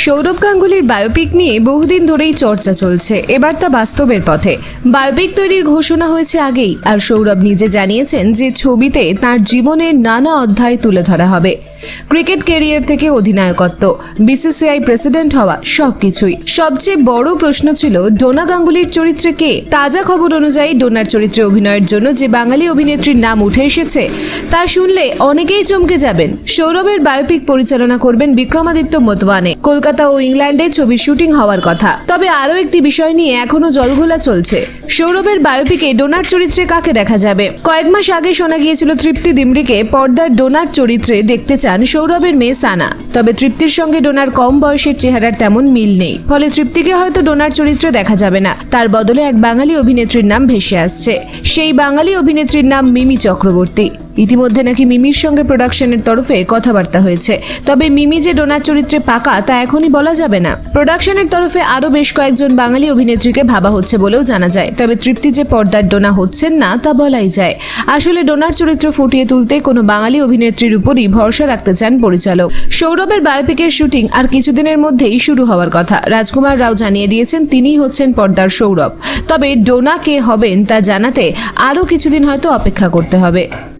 Sourav গাঙ্গুলির biopic নিয়ে বহুদিন ধরেই চর্চা চলছে। এবার তা বাস্তবের পথে। বায়োপিক তৈরির ঘোষণা হয়েছে আগেই, আর সৌরভ নিজে জানিয়েছেন যে ছবিতে তার জীবনের নানা অধ্যায় তুলে ধরা হবে। ক্রিকেট ক্যারিয়ার থেকে অধিনায়কত্ব, বিসিসিআই প্রেসিডেন্ট হওয়া, সবকিছুই। সবচেয়ে বড় প্রশ্ন ছিল ডোনা গাঙ্গুলির চরিত্রে কে। তাজা খবর অনুযায়ী ডোনার চরিত্রে অভিনয়ের জন্য যে বাঙালি অভিনেত্রীর নাম উঠে এসেছে তা শুনলে অনেকেই চমকে যাবেন। সৌরভের বায়োপিক পরিচালনা করবেন বিক্রমাদিত্য মোতওয়ানে। কলকাতা ও ইংল্যান্ডে ছবির শুটিং হওয়ার কথা। তবে আরও একটি বিষয় নিয়ে এখনো জলঘোলা চলছে। সৌরভের বায়োপিকে ডোনার চরিত্রে কাকে দেখা যাবে। কয়েক মাস আগে শোনা গিয়েছিল তৃপ্তি দিমরিকে পর্দার ডোনার চরিত্রে দেখতে চান সৌরভের মেয়ে সানা। তবে তৃপ্তির সঙ্গে ডোনার কম বয়সের চেহারার তেমন মিল নেই, ফলে তৃপ্তিকে হয়তো ডোনার চরিত্রে দেখা যাবে না। তার বদলে এক বাঙালি অভিনেত্রীর নাম ভেসে আসছে। সেই বাঙালি অভিনেত্রীর নাম মিমি চক্রবর্তী। ইতিমধ্যে নাকি মিমির সঙ্গে প্রোডাকশনের তরফে কথাবার্তা হয়েছে। তবে মিমি যে ডোনার চরিত্রে পাকা তা এখনই বলা যাবে না। প্রোডাকশনের তরফে আরও বেশ কয়েকজন বাঙালি অভিনেত্রীকে ভাবা হচ্ছে বলেও জানা যায়। তবে তৃপ্তি যে পর্দার ডোনা হচ্ছেন না তা বলাই যায়। আসলে ডোনার চরিত্র ফুটিয়ে তুলতে কোনো বাঙালি অভিনেত্রীর উপরই ভরসা রাখতে চান পরিচালক। সৌরভের বায়োপিকের শুটিং আর কিছুদিনের মধ্যেই শুরু হওয়ার কথা। রাজকুমার রাও জানিয়ে দিয়েছেন তিনিই হচ্ছেন পর্দার সৌরভ। তবে ডোনা কে হবেন তা জানাতে আরও কিছুদিন হয়তো অপেক্ষা করতে হবে।